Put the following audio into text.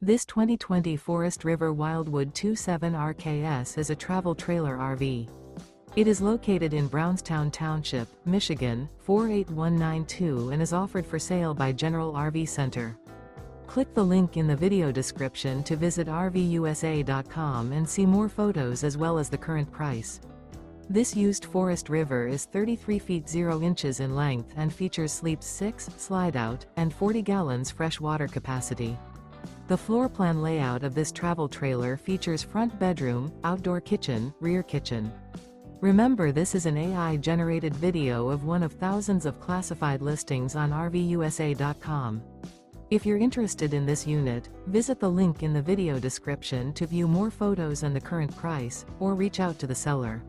This 2020 Forest River Wildwood 27 RKS is a travel trailer RV. It is located in Brownstown Township, Michigan, 48192 and is offered for sale by General RV Center. Click the link in the video description to visit RVUSA.com and see more photos as well as the current price. This used Forest River is 33 feet 0 inches in length and features sleeps 6, slide-out, and 40 gallons fresh water capacity. The floor plan layout of this travel trailer features front bedroom, outdoor kitchen, rear kitchen. Remember, this is an AI-generated video of one of thousands of classified listings on RVUSA.com. If you're interested in this unit, visit the link in the video description to view more photos and the current price, or reach out to the seller.